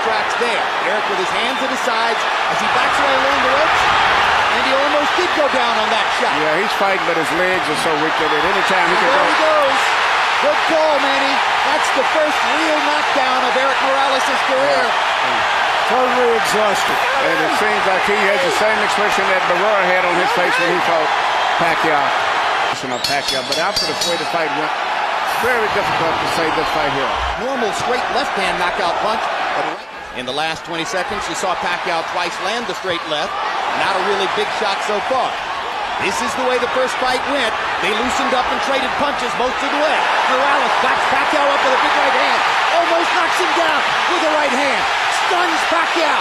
tracks there. Erik with his hands at his sides as he backs away along the ropes. And he almost did go down on that shot. Yeah, he's fighting, but his legs are so weak that at any time he can go. There he goes. Good call, Manny. That's the first real knockdown of Erik Morales' career. Totally exhausted. And it seems like he has the same expression that Barrera had on his face when he fought Pacquiao. But after the way the fight went, very difficult to say this fight here. Normal straight left-hand knockout punch. But in the last 20 seconds, you saw Pacquiao twice land the straight left. Not a really big shot so far. This is the way the first fight went. They loosened up and traded punches most of the way. Morales backs Pacquiao up with a big right hand. Almost knocks him down with a right hand. Stuns Pacquiao.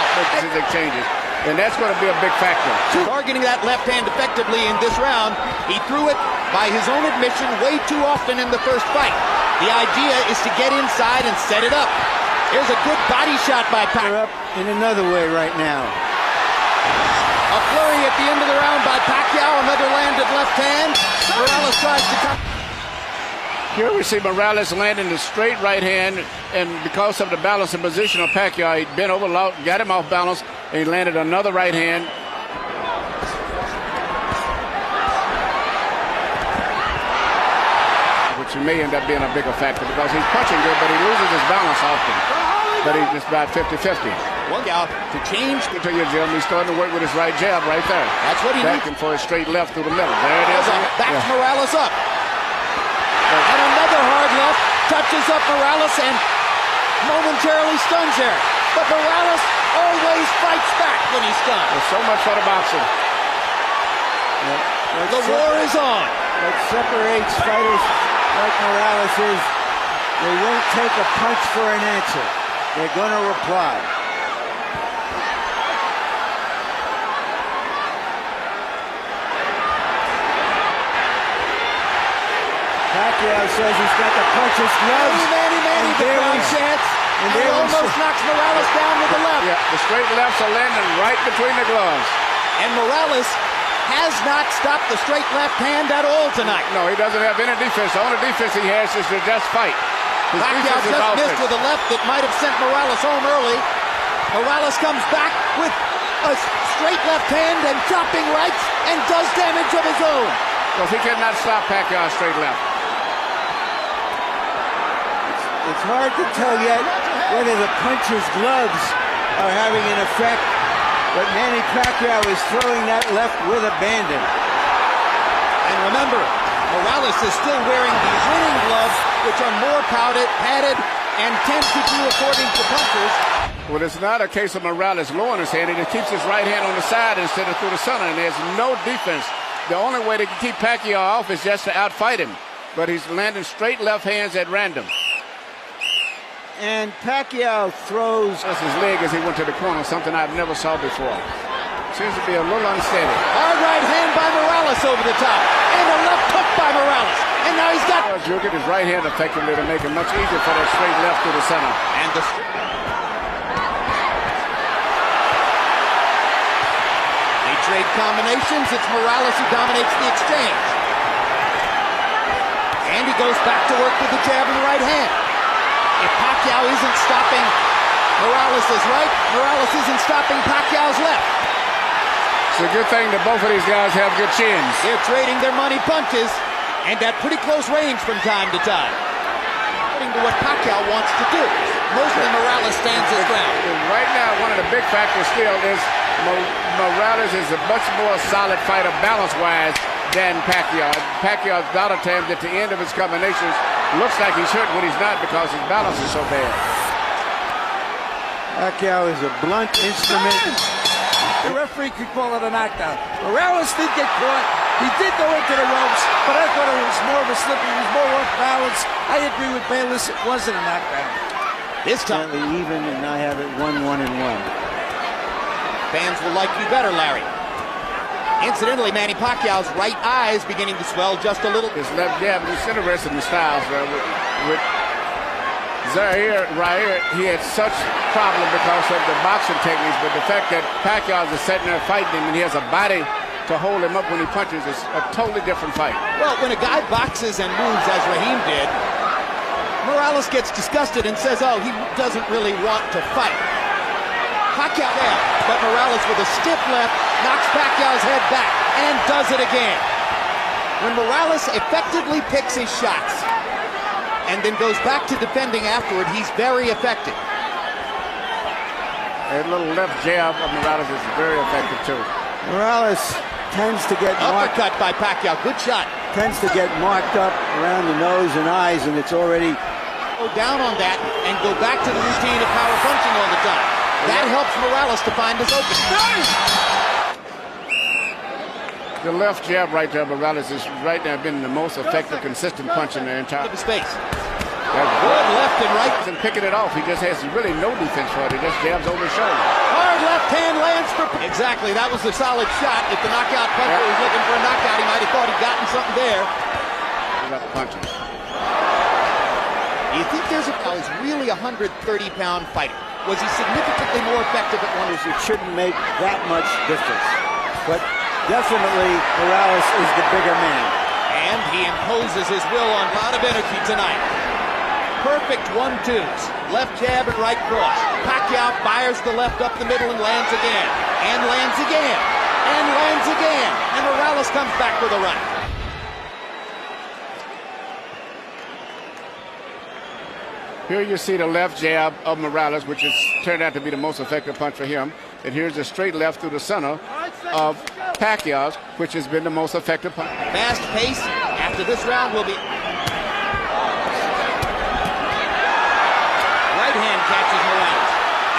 It changes. And that's going to be a big factor. Targeting that left hand effectively in this round. He threw it, by his own admission, way too often in the first fight. The idea is to get inside and set it up. Here's a good body shot by Pacquiao. In another way right now. A flurry at the end of the round by Pacquiao. Another landed left hand. Morales tries to come. Here we see Morales landing the straight right hand, and because of the balance and position of Pacquiao, he bent over, got him off balance, and he landed another right hand. Which may end up being a bigger factor because he's punching good, but he loses his balance often. But he's just about 50-50. Look out to change. To your Jim, he's starting to work with his right jab right there. That's what he needs. Backing for his straight left through the middle. There it is. Backs Morales up. And another hard left touches up Morales and momentarily stuns there. But Morales always fights back when he's stunned. There's so much for the boxing. The war is on. What separates fighters like Morales is they won't take a punch for an answer. They're going to reply. Pacquiao says he's got to punch his gloves. Manny, the ground chance. And he almost knocks Morales down with the left. Yeah, the straight lefts are landing right between the gloves. And Morales has not stopped the straight left hand at all tonight. No, he doesn't have any defense. The only defense he has is to just fight. Pacquiao just missed with a left that might have sent Morales home early. Morales comes back with a straight left hand and chopping rights and does damage of his own. Because he cannot stop Pacquiao straight left. It's hard to tell yet whether the puncher's gloves are having an effect, but Manny Pacquiao is throwing that left with abandon. And remember, Morales is still wearing these winning gloves, which are more padded, and tend to do according to punchers. Well, it's not a case of Morales lowering his hand. He just keeps his right hand on the side instead of through the center, and there's no defense. The only way to keep Pacquiao off is just to outfight him. But he's landing straight left hands at random. And Pacquiao throws his leg as he went to the corner, something I've never saw before. Seems to be a little unsteady. Hard right hand by Morales over the top. And a left hook by Morales. And now he's got... You'll get his right hand effectively to make it much easier for that straight left to the center. And the... They trade combinations. It's Morales who dominates the exchange. And he goes back to work with the jab and the right hand. If Pacquiao isn't stopping Morales' right, Morales isn't stopping Pacquiao's left. It's a good thing that both of these guys have good chins. They're trading their money punches and at pretty close range from time to time. According to what Pacquiao wants to do. Mostly Morales stands his ground. Right now, one of the big factors still is Morales is a much more solid fighter balance-wise than Pacquiao. Pacquiao's a lot of times at the end of his combinations looks like he's hurt when he's not because his balance is so bad. Pacquiao is a blunt instrument. The referee could call it a knockdown. Morales did get caught. He did go into the ropes, but I thought it was more of a slip. He was more off balance. I agree with Bayless. It wasn't a knockdown. This time, even, and I have it 1-1-1. Fans will like you better, Larry. Incidentally, Manny Pacquiao's right eye is beginning to swell just a little. His left jab, it's interesting in the styles. With Zaire, right here, he had such problem because of the boxing techniques, but the fact that Pacquiao is sitting there fighting him and he has a body to hold him up when he punches is a totally different fight. Well, when a guy boxes and moves as Raheem did, Morales gets disgusted and says, oh, he doesn't really want to fight. Pacquiao there, but Morales with a stiff left knocks Pacquiao's head back and does it again. When Morales effectively picks his shots and then goes back to defending afterward, he's very effective. A little left jab of Morales is very effective too. Morales tends to get marked, Uppercut by Pacquiao, good shot. tends to get marked up around the nose and eyes, and it's already Go down on that and go back to the routine of power punching all the time. That helps Morales to find his opening. The left jab right there, Morales is right now been the most effective, consistent punch in the entire Space. That's Good left and right. and picking it off. He just has really no defense for it. He just jabs over his shoulder. Hard left hand lands for... Exactly, that was a solid shot. If the knockout puncher was looking for a knockout, he might have thought he'd gotten something there. He got the punches. Do you think there's is really a 130-pound fighter? Was he significantly more effective at one? it shouldn't make that much difference. But definitely Morales is the bigger man. And he imposes his will on a lot of energy tonight. Perfect 1-2s. Left jab and right cross. Pacquiao fires the left up the middle and lands again. And lands again. And lands again. And Morales comes back with a right. Here you see the left jab of Morales, which has turned out to be the most effective punch for him. And here's the straight left through the center of Pacquiao's, which has been the most effective punch. Fast pace. After this round will be... Right hand catches Morales.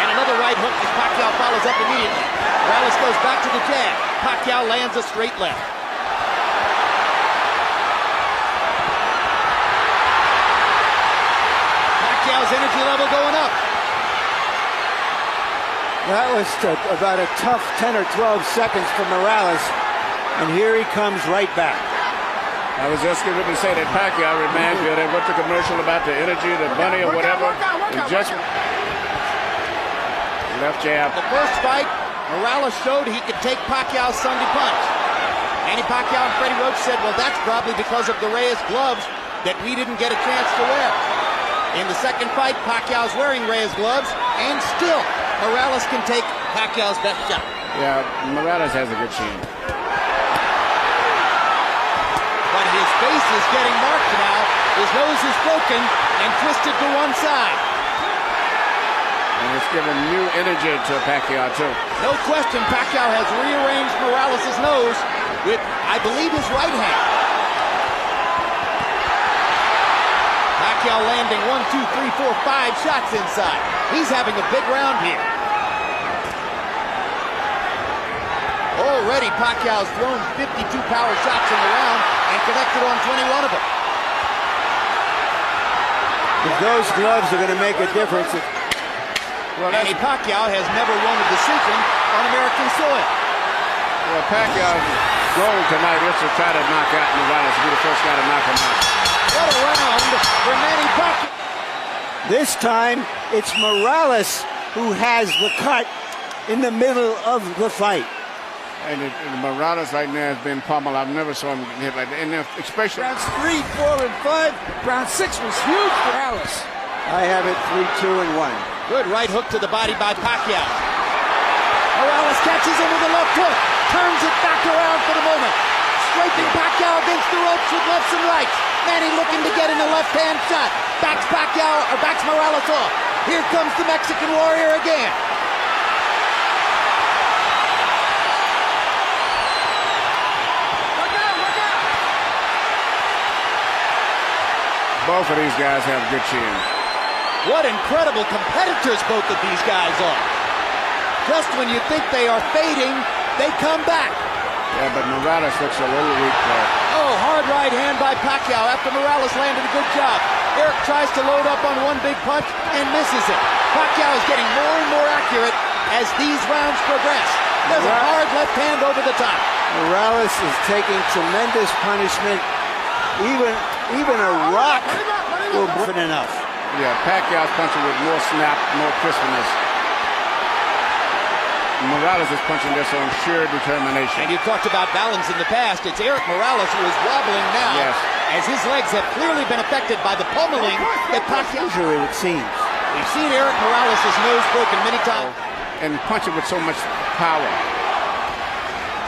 And another right hook as Pacquiao follows up immediately. Morales goes back to the jab. Pacquiao lands a straight left. Pacquiao's energy level going up. That was about a tough 10 or 12 seconds for Morales, and here he comes right back. I was just going to say that Pacquiao reminds me of that, what's the commercial about the energy, the bunny or whatever? And just left jab. The first fight, Morales showed he could take Pacquiao's Sunday punch. Manny Pacquiao and Freddie Roach said, well, that's probably because of the Reyes gloves that we didn't get a chance to wear. In the second fight, Pacquiao's wearing Reyes gloves, and still, Morales can take Pacquiao's best shot. Yeah, Morales has a good chin. But his face is getting marked now. His nose is broken and twisted to one side. And it's given new energy to Pacquiao, too. No question, Pacquiao has rearranged Morales' nose with, I believe, his right hand. Pacquiao landing 1, 2, 3, 4, 5 shots inside. He's having a big round here. Already, Pacquiao's thrown 52 power shots in the round and connected on 21 of them. If those gloves are going to make a difference, Well, Manny Pacquiao has never won a decision on American soil. well, Pacquiao's goal tonight is to try to knock out Morales, be the first guy to knock him out. What a round for Manny Pacquiao. this time it's Morales who has the cut in the middle of the fight. And Morales right now has been pummeled. I've never saw him hit like that. And especially Rounds 3, 4, and 5. Round 6 was huge for Morales. I have it 3, 2, and 1. Good right hook to the body by Pacquiao. Morales catches him with a left hook. Turns it back around for the moment. Scraping Pacquiao against the ropes with lefts and rights. Manny looking to get in a left-hand shot. Backs Morales off. Here comes the Mexican Warrior again. both of these guys have good chins. What incredible competitors both of these guys are. Just when you think they are fading, they come back. Yeah, but Morales looks a little weak there. Oh, hard right hand by Pacquiao after Morales landed a good job. Erik tries to load up on one big punch and misses it. Pacquiao is getting more and more accurate as these rounds progress. There's a hard left hand over the top. Morales is taking tremendous punishment. Even a rock will be enough. Yeah, Pacquiao's punching with more snap, more crispness. Morales is punching this on sheer determination. And you talked about balance in the past. It's Erik Morales who is wobbling now, Yes. as his legs have clearly been affected by the pummeling that Pacquiao. Usually it seems. We've seen Erik Morales' nose broken many times. and punch it with so much power.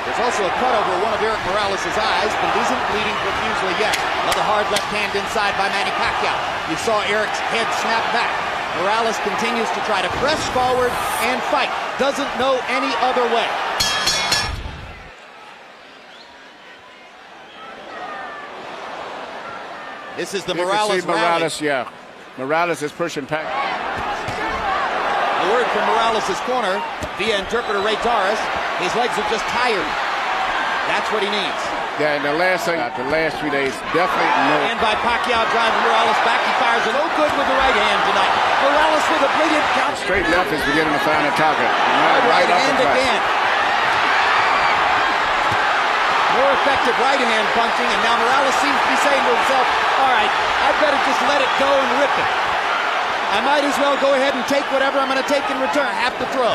There's also a cut over one of Erik Morales' eyes, but it isn't bleeding profusely yet. Another hard left hand inside by Manny Pacquiao. You saw Erik's head snap back. Morales continues to try to press forward and fight. Doesn't know any other way. This is the Morales rally. Yeah. Morales is pushing back. A word from Morales' corner via interpreter Ray Torres. His legs are just tired. That's what he needs. Yeah, and the last 3 days, definitely no. And by Pacquiao driving Morales back. He fires a no good with the right hand tonight. Morales with a brilliant counter. Straight left is beginning to find a target. Right hand again. More effective right hand punching, and now Morales seems to be saying to himself, all right, I better just let it go and rip it. I might as well go ahead and take whatever I'm going to take in return. Have to throw.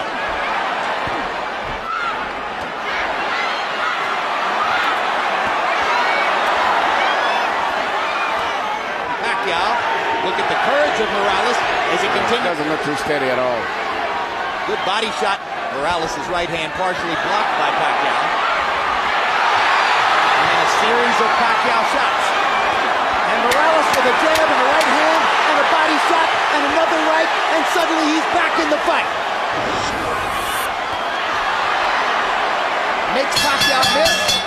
Pacquiao, look at the courage of Morales as he continues. Doesn't look too steady at all. Good body shot. Morales' right hand partially blocked by Pacquiao. A series of Pacquiao shots. And Morales with a jab and a right hand and a body shot and another right, and suddenly he's back in the fight. Makes Pacquiao miss.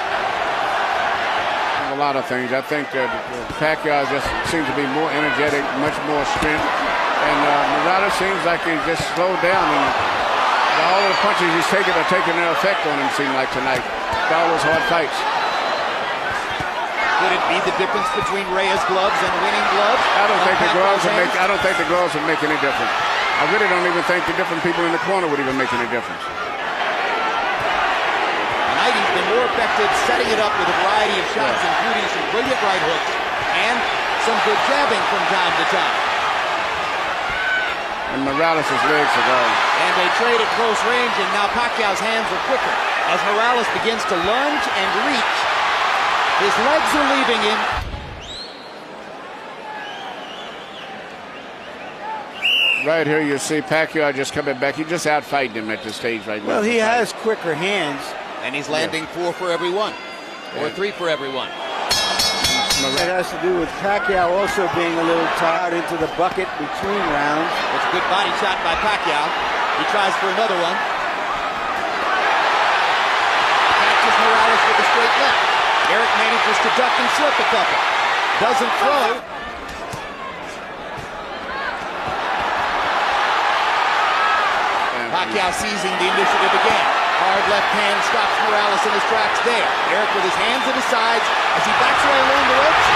A lot of things. I think that Pacquiao just seems to be more energetic, much more strength. And Morales seems like he's just slowed down. And all the punches he's taking are taking their effect on him, seem like tonight. All those hard fights. Could it be the difference between Reyes gloves and winning gloves? I don't think the gloves would make any difference. I really don't even think the different people in the corner would even make any difference. Tonight he's been more effective setting it up with a variety of shots, including some brilliant right hooks and some good jabbing from time to time. And Morales' legs are gone. And they trade at close range, and now Pacquiao's hands are quicker. As Morales begins to lunge and reach, his legs are leaving him. Right here you see Pacquiao just coming back. He just out-fighting him at this stage right now. Well, he has quicker hands. And he's landing 4 for every one. Or 3 for every one. That has to do with Pacquiao also being a little tired into the bucket between rounds. It's a good body shot by Pacquiao. He tries for another one. Catches Morales with a straight left. Erik manages to duck and slip a couple. Doesn't throw. Pacquiao seizing the initiative again. Hard left hand stops Morales in his tracks there. Erik with his hands at his sides as he backs away along the ropes.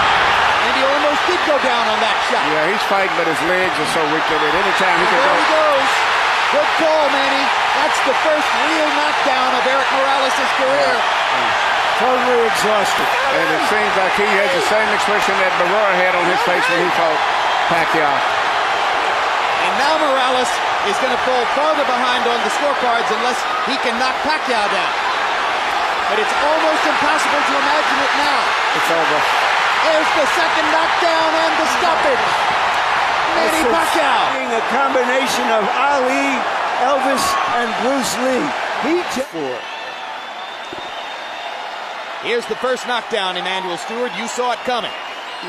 And he almost did go down on that shot. Yeah, he's fighting, but his legs are so weak that at any time he can go. There he goes. Good call, Manny. That's the first real knockdown of Erik Morales' career. Totally exhausted. And it seems like he has the same expression that Barrera had on his face when he fought Pacquiao. And now Morales is going to fall farther behind on the scorecards unless he can knock Pacquiao down. But it's almost impossible to imagine it now. It's over. There's the second knockdown and the stoppage. Manny Pacquiao. Being a combination of Ali, Elvis, and Bruce Lee. Here's the first knockdown, Emmanuel Stewart. You saw it coming.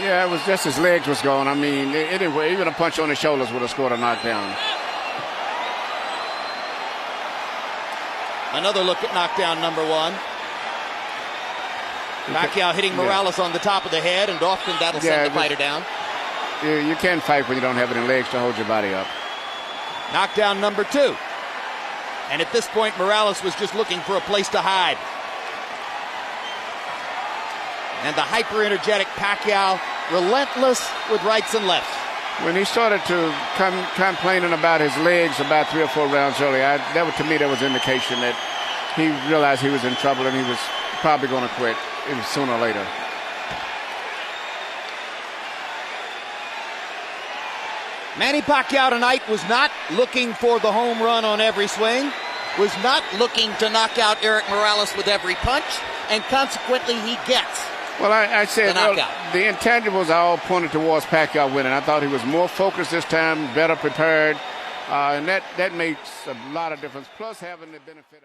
Yeah, it was just his legs was going. I mean, anyway, even a punch on his shoulders would have scored a knockdown. Another look at knockdown number 1. Pacquiao hitting Morales on the top of the head, and often that'll send the fighter down. You can't fight when you don't have any legs to hold your body up. Knockdown number 2. And at this point, Morales was just looking for a place to hide. And the hyper-energetic Pacquiao, relentless with rights and lefts. When he started to complaining about his legs about 3 or 4 rounds earlier, to me that was indication that he realized he was in trouble and he was probably going to quit sooner or later. Manny Pacquiao tonight was not looking for the home run on every swing, was not looking to knock out Erik Morales with every punch, and consequently he gets Well, I said the intangibles all pointed towards Pacquiao winning. I thought he was more focused this time, better prepared, And that makes a lot of difference. Plus having the benefit of